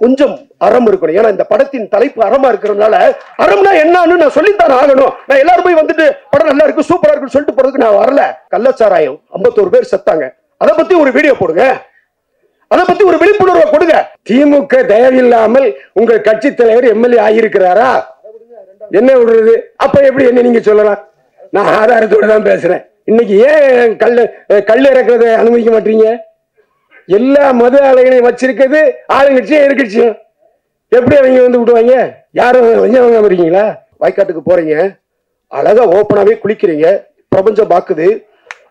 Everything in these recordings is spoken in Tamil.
கொஞ்சம் அறம் இருக்கணும். ஏன்னா இந்த படத்தின் தலைப்பு அறமா இருக்கிறதுனால அறம்னா என்னன்னு நான் சொல்லித்தான் ஆகணும். நான் எல்லாரும் போய் வந்துட்டு படம் நல்லா இருக்கு சூப்பரா இருக்குன்னு சொல்லிட்டு போறதுக்கு நான் வரல. கள்ளச்சாராயம் 51 பேர் செத்தாங்க, அதை பத்தி ஒரு வீடியோ போடுங்க, அதை பத்தி ஒரு விழிப்புணர்வை கொடுங்க. திமுக தேவையில்லாமல் உங்கள் கட்சி தலைவர் எம்எல்ஏ ஆகியிருக்கிறாரா? என்ன விடுறது? அப்ப எப்படி என்ன நீங்க சொல்லலாம்? நான் ஆதாரத்தோடு தான் பேசுறேன். இன்னைக்கு ஏன் கல் இறக்குறத அனுமதிக்க மாட்டீங்க? எல்லா மது ஆலைகளையும் வச்சிருக்கிறது ஆளுங்கட்சியும் எதிர்கட்சியும். எப்படி அவங்க வந்து விடுவாங்க? யாரும் வஞ்சவங்க இருக்கீங்களா? வாய்க்காட்டுக்கு போறீங்க, அழகா ஓப்பனாவே குளிக்கிறீங்க, பிரபஞ்சம் பாக்குது,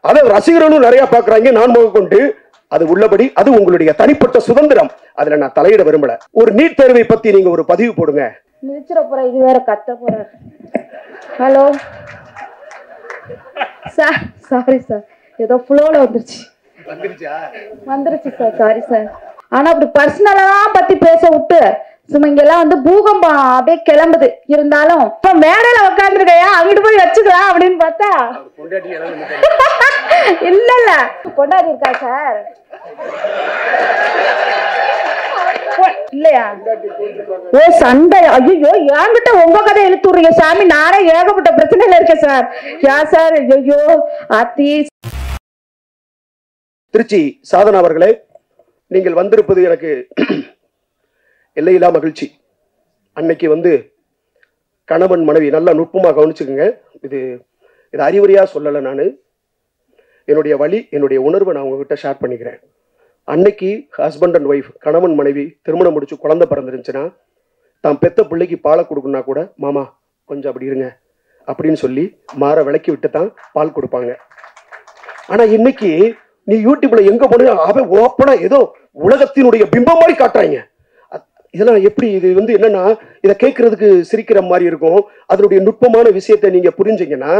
அதை ரசிகர்களும் நிறைய பாக்குறாங்க, நான் முக கொண்டு. அது உள்ளபடி, அது உங்களுடைய தனிப்பட்ட சுதந்திரம், அதுல நான் தலையிட விரும்பல. ஒரு நீட் தேர்வை பத்தி நீங்க ஒரு பதிவு போடுங்க. நிறுத்திட போற, இது வேற கத்த போற. ஹலோ சார், சாரி சார், ஏதோ ஃப்ளோல வந்துருச்சு சார், சாரி சார். ஆனா அப்படி பர்சனலா பத்தி பேச விட்டு சும்மா இங்கெல்லாம் வந்து பூகம்பம் அப்படியே கிளம்புது. இருந்தாலும் இப்ப மேடையில உட்காந்துருக்கையா அங்கிட்டு போய் வச்சுக்கலாம் அப்படின்னு பார்த்தா இல்ல இல்ல கொண்டாடி இருக்கா சார் இல்லையா? ஓ சண்டை, ஐயோ என்கிட்ட உங்க கதை இழுத்து விடுறீங்க சாமி. நானே ஏகப்பட்ட பிரச்சனையில இருக்கேன் சார். யா சார், ஐயோ அத்தி. திருச்சி சாதனா அவர்களே, நீங்கள் வந்திருப்பது எனக்கு எல்லையில்லா மகிழ்ச்சி. அன்னைக்கு வந்து கணவன் மனைவி நல்லா நுட்பமாக கவனிச்சுக்குங்க. இது அறிவுரையா சொல்லலை, நான் என்னுடைய வழி என்னுடைய உணர்வை நான் உங்ககிட்ட ஷேர் பண்ணிக்கிறேன். அன்னைக்கு ஹஸ்பண்ட் அண்ட் ஒய்ஃப், கணவன் மனைவி திருமணம் முடிச்சு குழந்தை பிறந்துருந்துச்சுன்னா தான் பெத்த பிள்ளைக்கு பாலை கொடுக்கணும்னா கூட மாமா கொஞ்சம் அப்படி இருங்க அப்படின்னு சொல்லி மாற விளக்கி விட்டு தான் பால் கொடுப்பாங்க. ஆனா இன்னைக்கு நீ யூடியூப்ல எங்க போன அவன் ஓப்பனா ஏதோ உலகத்தினுடைய பிம்பம் மாதிரி காட்டுறாங்க. இதெல்லாம் எப்படி? இது வந்து என்னன்னா, இதை கேட்கறதுக்கு சிரிக்கிற மாதிரி இருக்கும். அதனுடைய நுட்பமான விஷயத்தை நீங்க புரிஞ்சீங்கன்னா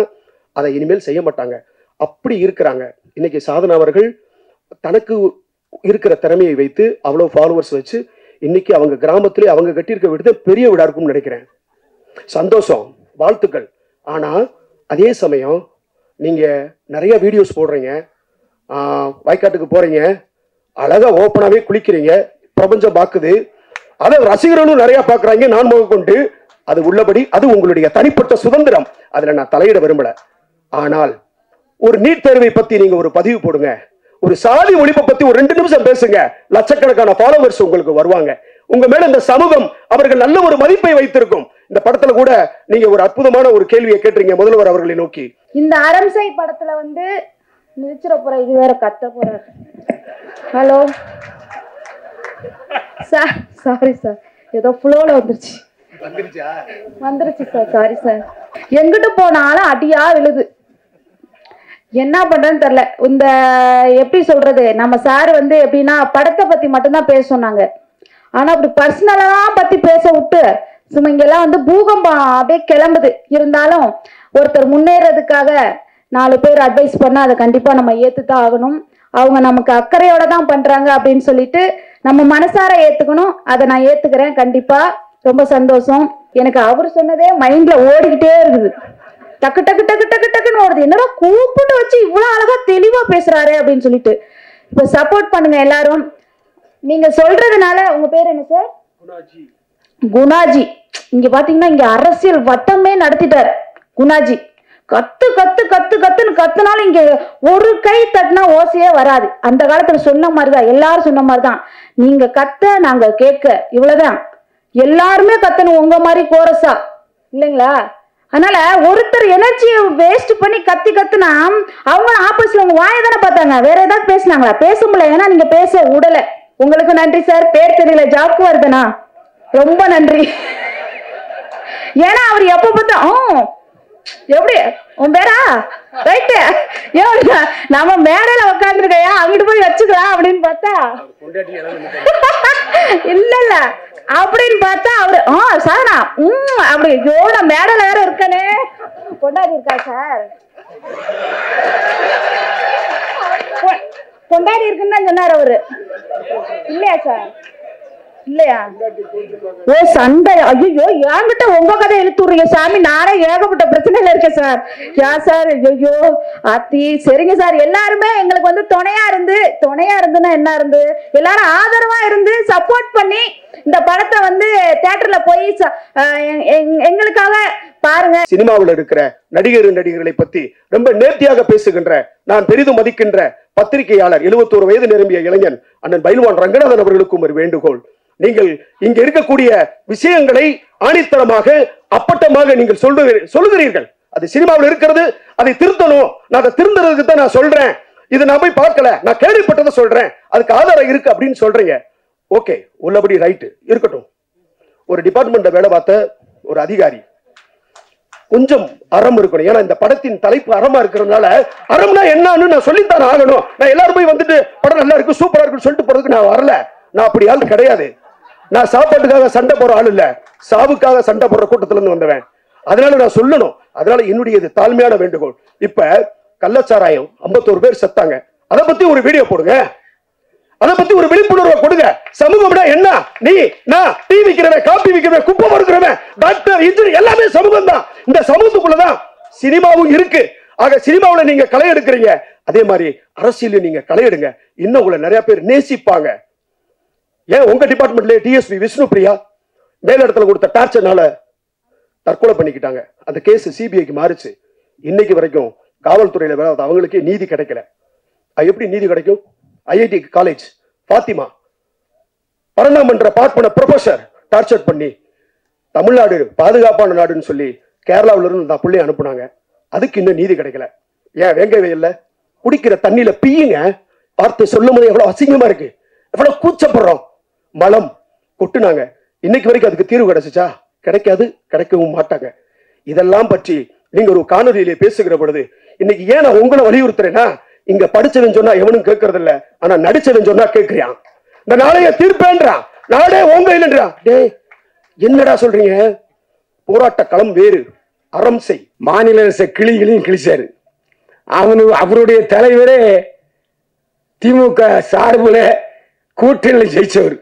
அதை இனிமேல் செய்ய மாட்டாங்க. அப்படி இருக்கிறாங்க. இன்னைக்கு சாதனா அவர்கள் தனக்கு இருக்கிற திறமையை வைத்து அவ்வளவு ஃபாலோவர்ஸ் வச்சு இன்னைக்கு அவங்க கிராமத்திலே அவங்க கட்டியிருக்க வீடு பெரிய வீடா இருக்கும்னு நினைக்கிறேன். சந்தோஷம், வாழ்த்துக்கள். ஆனா அதே சமயம் நீங்க நிறைய வீடியோஸ் போடுறீங்க, வாய்க்காட்டுக்கு போறீங்க, அழகா ஓப்பனாவே குளிக்கிறீங்க, பிரபஞ்சம் பாக்குது, அதை ரசிகர்களும் நிறைய பாக்குறாங்க, நான் முக கொண்டு. அது உள்ளபடி, அது உங்களுடைய தனிப்பட்ட சுதந்திரம், அதுல நான் தலையிட விரும்பல. ஆனால் ஒரு நீட் தேர்வை பத்தி நீங்க ஒரு பதிவு போடுங்க, ஒரு சாதி ஒழிப்பை பத்தி ஒரு 2 நிமிஷம் பேசுங்க, லட்சக்கணக்கான ஃபாலோவர்ஸ் உங்களுக்கு வருவாங்க. உங்க மேல இந்த சமூகம் அவர்கள் நல்ல ஒரு மதிப்பை வைத்திருக்கும். இந்த படத்துல கூட நீங்க ஒரு அற்புதமான ஒரு கேள்வியை கேட்டீங்க முதல்வர் அவர்களை நோக்கி. இந்த அரம்சை படத்துல வந்து நிறுத்திட போற, இது வேற கத்த போற. ஹலோ சார், சாரி சார், ஏதோ ஃப்ளோல வந்துருச்சு சார், சாரி சார். எங்கிட்டு போனாலும் அடியா விழுது, என்ன பண்றதுன்னு தெரியல. இந்த எப்படி சொல்றது, நம்ம சார் வந்து எப்படின்னா படத்தை பத்தி மட்டும்தான் பேச சொன்னாங்க. ஆனா அப்படி பர்சனலா பத்தி பேச விட்டு சும்மா இங்கெல்லாம் வந்து பூகம்பம் அப்படியே கிளம்புது. இருந்தாலும் ஒருத்தர் முன்னேறதுக்காக 4 பேர் அட்வைஸ் பண்ணா அதை கண்டிப்பா நம்ம ஏத்துதான் ஆகணும். அவங்க நமக்கு அக்கறையோட தான் பண்றாங்க அப்படின்னு சொல்லிட்டு நம்ம மனசார ஏத்துக்கணும். அதை நான் ஏத்துக்கிறேன் கண்டிப்பா. ரொம்ப சந்தோஷம். எனக்கு அவர் சொன்னதே மைண்ட்ல ஓடிக்கிட்டே இருக்குது, டக்கு டக்கு டக்கு டக்கு டக்குன்னு ஓடுது. என்னடா கூப்பிட்டு வச்சு இவ்வளவு அழகா தெளிவா பேசுறாரு அப்படின்னு சொல்லிட்டு. இப்ப சப்போர்ட் பண்ணுங்க எல்லாரும். நீங்க சொல்றதுனால. உங்க பேர் என்ன சார்? குணாஜி. இங்க பாத்தீங்கன்னா இங்க அரசியல் வட்டமே நடத்திட்டார் குணாஜி. கத்து கத்து கத்து கத்துன்னு கத்துனாலும் இங்க ஒரு கை தட்டினா ஓசையே வராது. அந்த காலத்துல சொன்ன மாதிரிதான், எல்லாரும் சொன்ன மாதிரிதான், நீங்க கத்த நாங்க கேட்க, இவ்வளவுதான். எல்லாருமே கத்தணும் உங்க மாதிரி கோரஸா, இல்லைங்களா? அதனால ஒருத்தர் எனர்ஜியை வேஸ்ட் பண்ணி கத்தி கத்துனா அவங்க ஆப்போசிட்ல உங்க வாயை தானே பார்த்தாங்க, வேற ஏதாவது பேசினாங்களா? பேச முடியல, ஏன்னா நீங்க பேச உடல. உங்களுக்கு நன்றி சார். பேர் தெரியல, ஜாக்கு வருதுனா ரொம்ப நன்றி. ஏன்னா அவர் எப்ப பார்த்தா எப்படி உன் பேரா ரைட்டு நம்ம மேடையில உட்காந்துருக்கையா அங்கிட்டு போய் வச்சுக்கலாம் அப்படின்னு பார்த்தா இல்ல இல்ல அப்படின்னு பார்த்தா அவரு சாரா அப்படி எவ்வளோ மேடையில வேற இருக்கானே கொண்டாடி இருக்கா சார், கொண்டாடி இருக்குன்னு தான் சொன்னார் அவரு, இல்லையா சார்? இல்லையா? ஓ சண்டை, ஐயோ என்கிட்ட உங்க கதை இழுத்துறீங்க சாமி. நானே ஏகப்பட்ட பிரச்சனையில இருக்கேன் சார். யா சார், ஐயோ அத்தி. சரிங்க சார், எல்லாருமே எங்களுக்கு வந்து துணையா இருந்துன்னா என்ன இருந்து எல்லாரும் ஆதரவா இருந்து சப்போர்ட் பண்ணி இந்த படத்தை வந்து தியேட்டர்ல போய் எங்களுக்காக பாருங்க. சினிமாவில் இருக்கிற நடிகர்களை பத்தி ரொம்ப நேர்த்தியாக பேசுகின்ற, நான் பெரிதும் மதிக்கின்ற பத்திரிகையாளர் 71 வயது நிரம்பிய இளைஞன் அண்ணன் பைல்வான் ரங்கநாதன் அவர்களுக்கும் ஒரு வேண்டுகோள். நீங்கள் இங்க இருக்கக்கூடிய விஷயங்களை ஆணித்தரமாக அப்பட்டமாக நீங்கள் சொல்லுகிறீர்கள். அது சினிமாவில் இருக்கிறது, அதை திருத்தணும். நான் அதை திருந்துறதுக்கு தான் நான் சொல்றேன். இது நான் போய் பார்க்கல, நான் கேள்விப்பட்டதை சொல்றேன், அதுக்கு ஆதாரம் இருக்கு அப்படின்னு சொல்றீங்க. ஓகே, உள்ளபடி ரைட்டு இருக்கட்டும். ஒரு டிபார்ட்மெண்ட்ல வேலை பார்த்த ஒரு அதிகாரி கொஞ்சம் அறம் இருக்கணும். ஏன்னா இந்த படத்தின் தலைப்பு அறமா இருக்கிறதுனால அறம்னா என்னன்னு நான் சொல்லித்தான் ஆகணும். நான் எல்லாரும் போய் வந்துட்டு படம் நல்லா இருக்கு சூப்பரா இருக்குன்னு சொல்லிட்டு போறதுக்கு நான் வரல. நான் அப்படி ஆள் கிடையாது. நான் சாப்பாட்டுக்காக சண்டை போற ஆள் இல்ல, சாவுக்காக சண்டை போடுற கூட்டத்துல இருந்து வந்தவன். அதனால நான் சொல்லணும். அதனால என்னுடைய தாழ்மையான வேண்டுகோள். இப்ப கள்ளச்சாராயம் 51 பேர் செத்தாங்க, அதை பத்தி ஒரு வீடியோ போடுங்க, அதை பத்தி ஒரு விழிப்புணர்வை கொடுங்க. சமூகம்னா என்ன? நீ நான் டீ விக்கிறவன், காப்பி விக்கிறவன், குப்பை பொறுக்கிறவன், டாக்டர், இன்ஜினியர் எல்லாமே சமூகம் தான். இந்த சமூகத்துக்குள்ளதான் சினிமாவும் இருக்கு. ஆக சினிமாவில் நீங்க களை எடுக்கிறீங்க, அதே மாதிரி அரசியல நீங்க களை எடுங்க. இன்னும் உங்களை நிறைய பேர் நேசிப்பாங்க. ஏன் உங்க டிபார்ட்மெண்ட்ல டிஎஸ்பி விஷ்ணு பிரியா மேலிடத்துல கொடுத்த டார்ச்சர்னால தற்கொலை பண்ணிக்கிட்டாங்க. அந்த கேஸ் சிபிஐக்கு மாறிச்சு. இன்னைக்கு வரைக்கும் காவல்துறையில வேலை அவங்களுக்கே நீதி கிடைக்கல. எப்படி நீதி கிடைக்கும்? ஐஐடி காலேஜ் பாத்திமா பரணாமன்ற பார்ப்பன ப்ரொஃபசர் டார்ச்சர் பண்ணி தமிழ்நாடு பாதுகாப்பான நாடுன்னு சொல்லி கேரளாவில இருந்து நான் பிள்ளைய அனுப்புனாங்க. அதுக்கு இன்னும் நீதி கிடைக்கல. ஏன் வேங்க வெயில்ல குடிக்கிற தண்ணியில பீயுங்க, வார்த்தை சொல்லும் போது எவ்வளவு அசிங்கமா இருக்கு, எவ்வளவு கூச்சப்படுறோம். மலம் கொட்டுனாங்க. இன்னைக்கு வரைக்கும் அதுக்கு தீர்வு கிடைச்சிச்சா? கிடைக்காது, கிடைக்கவும் மாட்டாங்க. இதெல்லாம் பற்றி நீங்க ஒரு காணொலியிலே பேசுகிற பொழுது இன்னைக்கு ஏன் நான் உங்களை வலியுறுத்துறேன்னா, இங்க படிச்சவன் சொன்னா எவனும் கேட்கறது இல்ல, ஆனா நடிச்சவன் சொன்னா கேட்கிறான். இந்த நாளைய தீர்ப்பேன்றான், நாடே உங்க இல்லைன்றான். டேய் என்னடா சொல்றீங்க? போராட்ட களம் வேறு, அறம் செய். மாநில அரச கிளிகளையும் கிழிச்சாரு. அவருடைய தலைவரே திமுக சார்புல கூட்டணியில் ஜெயிச்சவர்.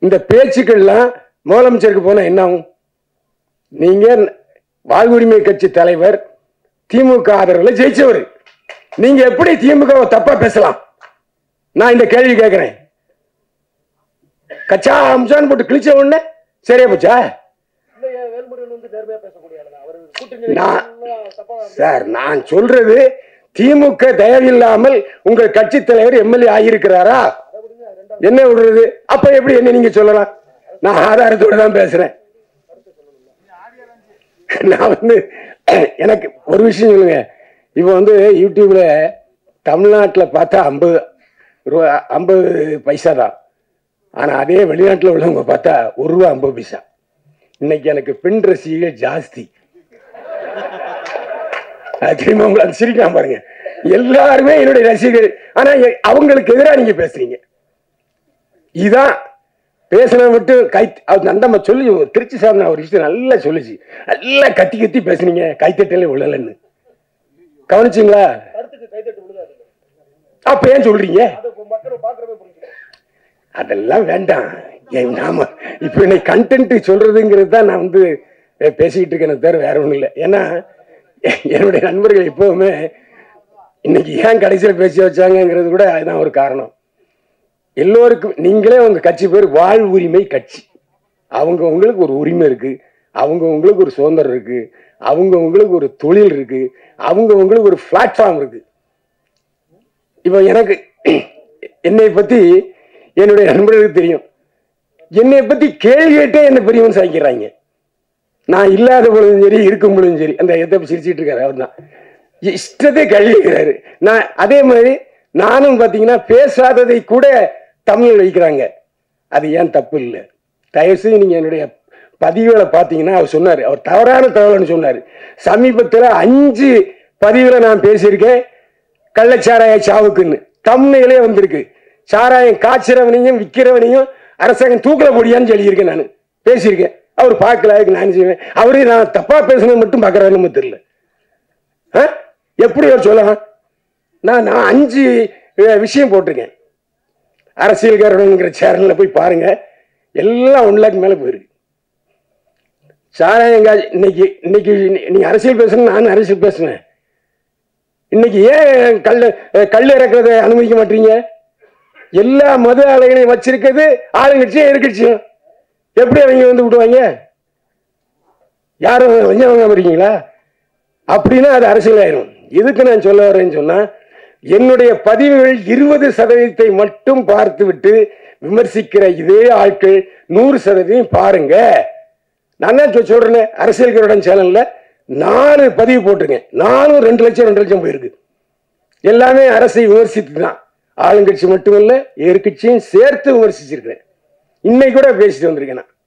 இந்த பேச்சுக்கள்லாம் முதலமைச்சருக்கு போனா என்ன ஆகும்? நீங்க வாழ்வுரிமை கட்சி தலைவர், திமுக ஆதரவுல ஜெயிச்சவர், நீங்க எப்படி திமுக தப்பா பேசலாம்? நான் இந்த கேள்வி கேட்கிறேன். கச்சா அம்சான்னு போட்டு கிழிச்ச உடனே சரியா போச்சா? சார் நான் சொல்றது, திமுக தயவில்லாமல் உங்கள் கட்சி தலைவர் எம்எல்ஏ ஆகியிருக்கிறாரா? என்ன விடுறது? அப்ப எப்படி என்ன நீங்க சொல்லலாம்? நான் ஆதாரத்தோட தான் பேசுறேன். நான் எனக்கு ஒரு விஷயம் சொல்லுங்க. இப்ப யூடியூப்ல தமிழ்நாட்டில் பார்த்தா 50 பைசா தான். ஆனா அதே வெளிநாட்டில் உள்ளவங்க பார்த்தா ₹1.50. இன்னைக்கு எனக்கு பெண் ரசிகர்கள் ஜாஸ்தி. தெரியுமா உங்களுக்கு? சிரிக்கலாம் பாருங்க. எல்லாருமே என்னுடைய ரசிகர்கள். ஆனா அவங்களுக்கு எதிராக நீங்க பேசுறீங்க. இதான் பேசின மட்டும் நம்ம சொல்லி திருச்சி சார் ஒரு விஷயம் நல்லா சொல்லிச்சு. நல்லா கத்தி கத்தி பேசுனீங்க, கைத்தட்டலே விழலன்னு கவனிச்சிங்களா? அப்ப ஏன் சொல்றீங்க? அதெல்லாம் வேண்டாம். நாம இப்ப இன்னைக்கு கண்டென்ட் சொல்றதுங்கிறது தான் நான் பேசிக்கிட்டு இருக்கேன், தவிர வேற ஒண்ணும் இல்லை. ஏன்னா என்னுடைய நண்பர்கள் எப்பவுமே இன்னைக்கு ஏன் கடைசியில் பேசி வச்சாங்கிறது கூட அதுதான் ஒரு காரணம். எல்லோருக்கும் நீங்களே உங்க கட்சி பேர் வாழ்வுரிமை கட்சி. அவங்க உங்களுக்கு ஒரு உரிமை இருக்கு, அவங்க உங்களுக்கு ஒரு சுதந்திரம் இருக்கு, அவங்க உங்களுக்கு ஒரு தொழில் இருக்கு, அவங்க உங்களுக்கு ஒரு பிளாட்ஃபார்ம் இருக்கு. இப்ப எனக்கு என்னை பத்தி என்னுடைய நண்பர்களுக்கு தெரியும். என்னை பத்தி கேள்வி கேட்டே என்ன பெரியவன் சாய்க்கிறாங்க. நான் இல்லாத பொழுதும் சரி, இருக்கும் பொழுதும் சரி. அந்த எதை சிரிச்சிட்டு இருக்காரு அவர் தான் இஷ்டத்தை கேள்வி கேட்கிறாரு. நான் அதே மாதிரி நானும் பாத்தீங்கன்னா பேசாததை கூட தமிழில் வைக்கிறாங்க. அது ஏன் தப்பு இல்லை. தயவுசெய்து நீங்க என்னுடைய பதிவுகளை பார்த்தீங்கன்னா அவர் சொன்னார், அவர் தவறான தகவல்னு சொன்னார். சமீபத்தில் 5 பதிவுகளை நான் பேசியிருக்கேன். கள்ளச்சாராய சாவுக்குன்னு தமிழ்நிலே வந்திருக்கு. சாராயம் காய்ச்சறவனையும் விற்கிறவனையும் அரசாங்கம் தூக்கல போடியான்னு சொல்லியிருக்கேன். நான் பேசியிருக்கேன். அவர் பார்க்கல, நான் செய்வேன். அவரே நான் தப்பா பேசுனது மட்டும் பார்க்கறாருன்னு தெரியல. எப்படி அவர் சொல்லலாம்? நான் 5 விஷயம் போட்டிருக்கேன். அரசியல்காரங்கிற சேனல்ல போய் பாருங்க. எல்லாம் 1 லேக் மேல போயிருக்கு. சாராயம் இன்னைக்கு இன்னைக்கு நீங்க அரசியல் பேசணும், நானும் அரசியல் பேசுவேன். இன்னைக்கு ஏன் கல் இறக்குறத அனுமதிக்க மாட்டீங்க? எல்லா மது ஆலைகளையும் வச்சிருக்கிறது ஆளுங்கட்சியும் எதிர்கட்சியும். எப்படி அவங்க வந்து விடுவாங்க? யாரும் வஞ்சம் வாங்காம இருக்கீங்களா? அப்படின்னா அது அரசியல் ஆயிரும். இதுக்கு நான் சொல்ல வரேன்னு சொன்னா, என்னுடைய பதிவுகள் 20% மட்டும் பார்த்து விட்டு விமர்சிக்கிற இதே ஆட்கள் 100% பாருங்க. நான் தான் சொல்றேன், அரசியல்களுடன் சேனல்ல 4 பதிவு போட்டிருக்கேன். 2 லட்சம் போயிருக்கு. எல்லாமே அரசை விமர்சித்து தான். ஆளுங்கட்சி மட்டுமல்ல, எதிர்கட்சியும் சேர்த்து விமர்சிச்சிருக்கிறேன். இன்னைக்கு கூட பேசிட்டு வந்திருக்கேன்.